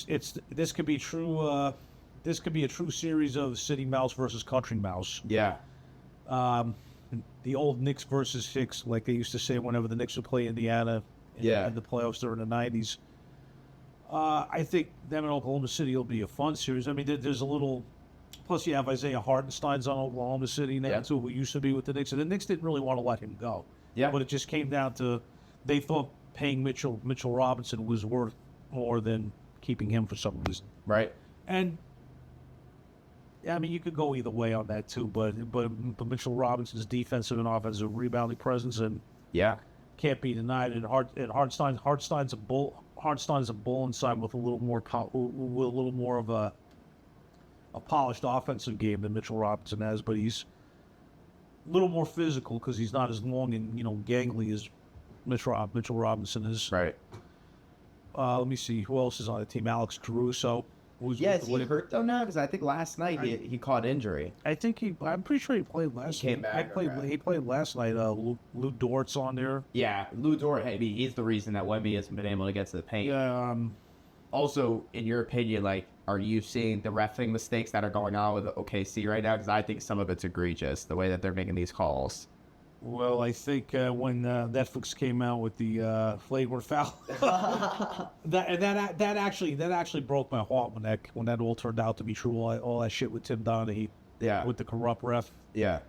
this could be true. This could be a true series of City Mouse versus Country Mouse. Yeah. The old Knicks versus Hicks, like they used to say whenever the Knicks would play Indiana in the playoffs during the 90s. I think them in Oklahoma City will be a fun series. I mean, there's a little... Plus, you have Isaiah Hartenstein's on Oklahoma City now, too, who used to be with the Knicks. And the Knicks didn't really want to let him go. Yeah. But it just came down to... They thought paying Mitchell Robinson was worth more than keeping him for some reason. Right. And... I mean, you could go either way on that too, but Mitchell Robinson's defensive and offensive rebounding presence and can't be denied. And Hartenstein's a bull. Hartenstein's a bull inside with a little more of a polished offensive game than Mitchell Robinson has, but he's a little more physical because he's not as long and gangly as Mitchell Robinson is. Right. Let me see who else is on the team. Alex Caruso. Is he hurt though now? Because I think last night he caught injury. I'm pretty sure he played last night. Came back. He played last night. Lou Dort's on there. Yeah, Lou Dort. Hey, he's the reason that Wemby hasn't been able to get to the paint. Yeah. Also, in your opinion, like, are you seeing the reffing mistakes that are going on with OKC right now? Because I think some of it's egregious, the way that they're making these calls. Well, I think when Netflix came out with the flagrant foul, that actually broke my heart when that all turned out to be true. All that shit with Tim Donaghy, with the corrupt ref. Yeah.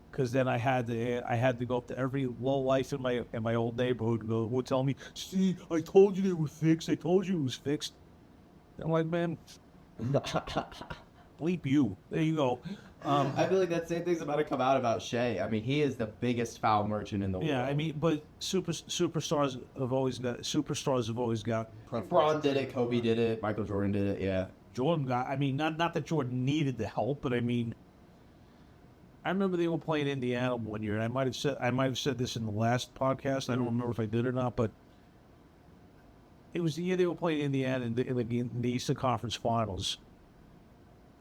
Because then I had to go up to every low life in my old neighborhood who would tell me, "See, I told you they were fixed. I told you it was fixed." I'm like, man, bleep you. There you go. I feel like that same thing's about to come out about Shea. I mean, he is the biggest foul merchant in the world. Yeah, I mean, but superstars have always got. LeBron did it, Kobe did it, Michael Jordan did it. Yeah, Jordan got. I mean, not that Jordan needed the help, but I mean, I remember they were playing Indiana one year, and I might have said this in the last podcast. I don't remember if I did or not, but it was the year they were playing Indiana in the Eastern Conference Finals.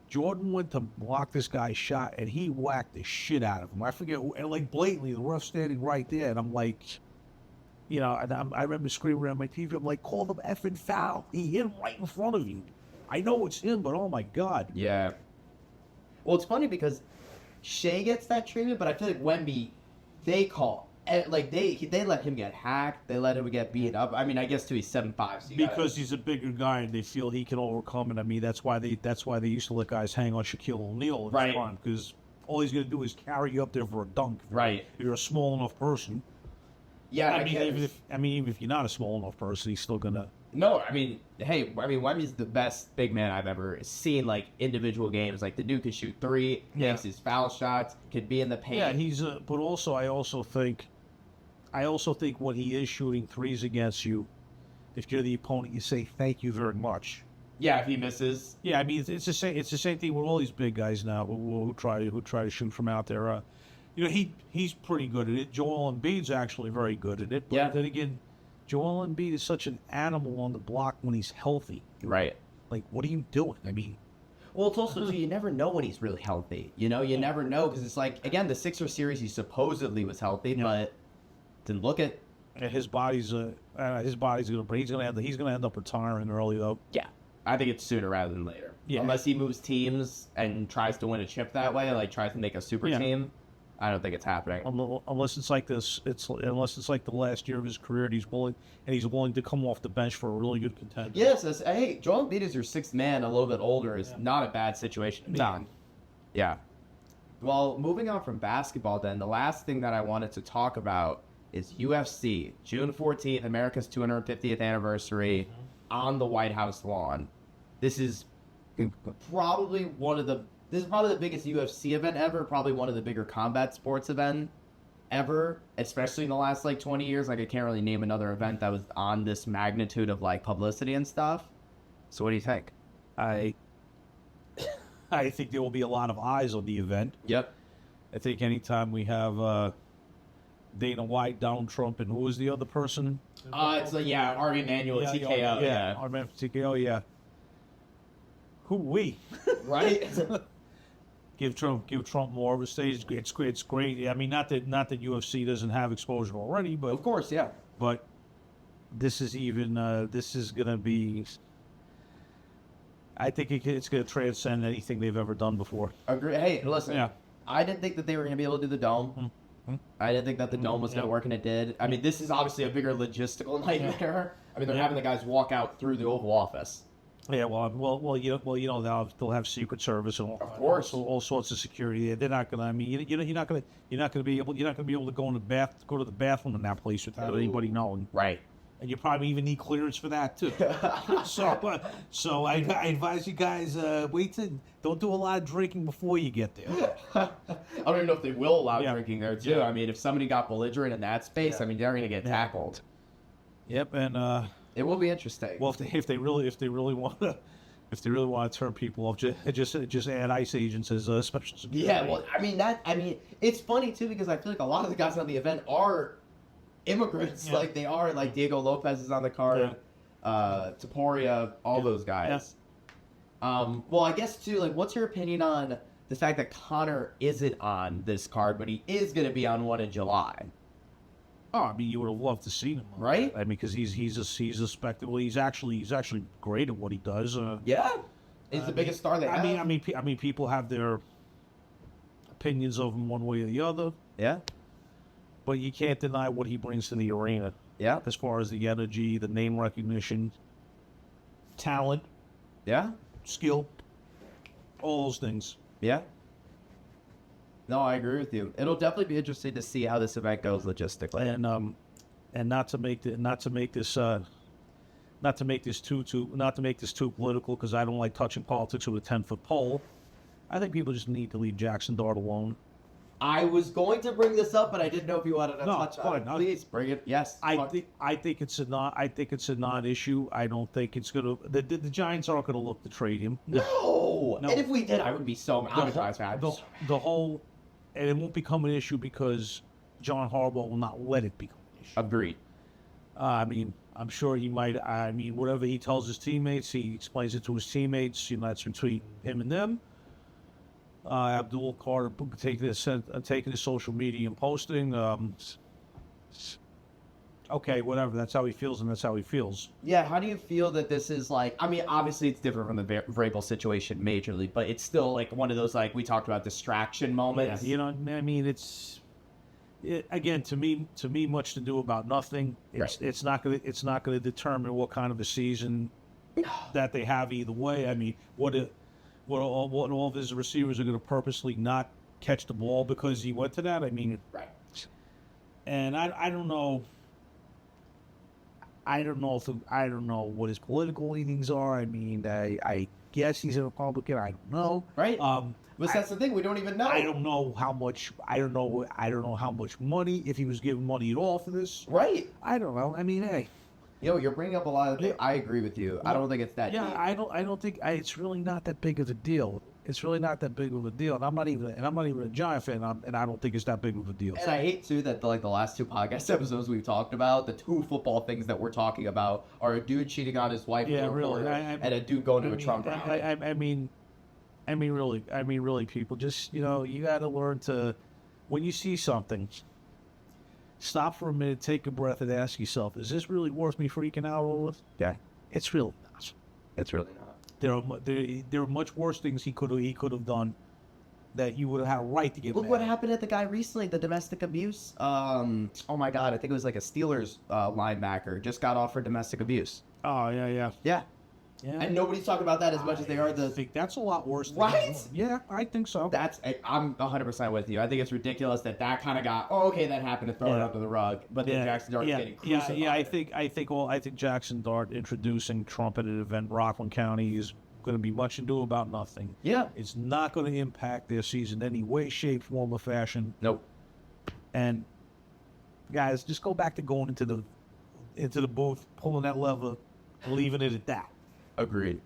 Jordan went to block this guy's shot, and he whacked the shit out of him. I forget, like, blatantly, the ref standing right there, and I'm like, and I remember screaming around my TV, I'm like, call the effing foul. He hit him right in front of you. I know it's him, but oh my God. Yeah. Well, it's funny because Shea gets that treatment, but I feel like Wemby, they call. Like, they let him get hacked. They let him get beat up. I mean, I guess, too, he's 7'5". So because he's a bigger guy, and they feel he can overcome it. I mean, that's why they used to let guys hang on Shaquille O'Neal in the front, because all he's going to do is carry you up there for a dunk. Right. If you're a small enough person. Yeah, even if you're not a small enough person, he's still going to... No, I mean, Wemby's the best big man I've ever seen, like, individual games. Like, the dude could shoot three, makes his foul shots, could be in the paint. Yeah, he's but also, I also think when he is shooting threes against you, if you're the opponent, you say thank you very much. Yeah, if he misses. Yeah, I mean, it's the same thing with all these big guys now who try to shoot from out there. He's pretty good at it. Joel Embiid's actually very good at it. But then again, Joel Embiid is such an animal on the block when he's healthy. Right. Like, what are you doing? I mean... Well, it's also, too, you never know when he's really healthy. You never know, because it's like, again, the Sixers series, he supposedly was healthy, but didn't look it. His body's gonna he's gonna end up retiring early though. Yeah, I think it's sooner rather than later. Yeah. Unless he moves teams and tries to win a chip that way, like tries to make a super team. I don't think it's happening. Unless it's like this, unless it's like the last year of his career, and he's willing to come off the bench for a really good contender. Yes, hey, Joel Embiid is your sixth man, a little bit older, is not a bad situation to be in. Yeah. Well, moving on from basketball, then the last thing that I wanted to talk about is UFC, June 14th, America's 250th anniversary on the White House lawn. This is probably the biggest UFC event ever, probably one of the bigger combat sports event ever, especially in the last, 20 years. I can't really name another event that was on this magnitude of, publicity and stuff. So what do you think? I think there will be a lot of eyes on the event. Yep. I think anytime we have Dana White, Donald Trump, and who was the other person? It's Ari Emanuel, TKO. Yeah, Ari Emanuel, TKO, yeah. Who we? Right? Give Trump more of a stage. It's great. I mean, not that UFC doesn't have exposure already, but of course, yeah. But this is going to be I think it's going to transcend anything they've ever done before. Agree. Hey, listen. Yeah. I didn't think that they were going to be able to do the dome. I didn't think that the dome was going to work, and it did. I mean, this is obviously a bigger logistical nightmare. I mean, they're having the guys walk out through the Oval Office. Yeah, they'll have Secret Service and all sorts of security. They're not gonna. I mean, you're not gonna be able to go to the bathroom in that place without anybody knowing. Right. And you probably even need clearance for that too. so I advise you guys don't do a lot of drinking before you get there. I don't even know if they will allow drinking there too. I mean, if somebody got belligerent in that space, I mean, they're gonna get tackled. Yep, and it will be interesting. Well, if they really want to turn people off, just add ICE agents as special security. Yeah, well, I mean, it's funny too because I feel like a lot of the guys on the event are immigrants. Yeah. Like they are, like Diego Lopez is on the card, Taporia, all those guys. Yeah. Well, I guess too, like, what's your opinion on the fact that Conor isn't on this card, but he is going to be on one in July? Oh, I mean, you would have loved to see him, right? I mean, because he's a spectacle. He's actually great at what he does. He's the biggest star they have. I mean, people have their opinions of him one way or the other. Yeah. But you can't deny what he brings to the arena. Yeah. As far as the energy, the name recognition, talent. Yeah. Skill. All those things. Yeah. No, I agree with you. It'll definitely be interesting to see how this event goes logistically. And not to make this too political, because I don't like touching politics with a 10-foot pole. I think people just need to leave Jackson Dart alone. I was going to bring this up, but I didn't know if you wanted to touch on it. Please bring it. Yes. I think it's a non-issue. I don't think it's gonna. The Giants aren't gonna look to trade him. No. And if we did, I would be so mad. The whole, and it won't become an issue because John Harbaugh will not let it become an issue. Agreed. I mean, I'm sure he might. I mean, whatever he tells his teammates, he explains it to his teammates. You know, that's between him and them. Abdul Carter taking his social media and posting. Okay, whatever. That's how he feels, and that's how he feels. Yeah. How do you feel that this is like? I mean, obviously it's different from the Vrabel situation majorly, but it's still like one of those like we talked about distraction moments. Yeah, you know, I mean, again, to me, much to do about nothing. It's not gonna determine what kind of a season that they have either way. I mean, what all of his receivers are going to purposely not catch the ball because he went to that? I mean, right. And I don't know. I don't know what his political leanings are. I mean, I guess he's a Republican. I don't know. Right. But that's the thing. We don't even know. I don't know how much. I don't know how much money. If he was given money at all for this. Right. I don't know. I mean, hey. You're bringing up a lot of things. I agree with you. I don't think it's that. Yeah, deep. I don't think it's really not that big of a deal. It's really not that big of a deal, and I'm not even a Giant fan, and I don't think it's that big of a deal. And I hate too that the last two podcast episodes we've talked about, the two football things that we're talking about are a dude cheating on his wife, and a dude going to a Trump rally. I mean, really, people just you got to learn to, when you see something, stop for a minute, take a breath, and ask yourself, is this really worth me freaking out over? Yeah, it's really not. It's really not. There are much worse things he could have done that you would have had a right to get Look mad. what happened at the guy recently, the domestic abuse. Oh my God, I think it was like a Steelers linebacker just got off for domestic abuse. Oh yeah. Yeah. And nobody's talking about that as much as they are I think that's a lot worse. Right? Yeah, I think so. I'm 100% with you. I think it's ridiculous that kind of got, okay, that happened, to throw it under the rug. But then Jackson Dart getting crucified. Yeah. I think Jackson Dart introducing Trump at an event in Rockland County is going to be much ado about nothing. Yeah. It's not going to impact their season in any way, shape, form, or fashion. Nope. And guys, just go back to going into the booth, pulling that lever, leaving it at that. Agreed.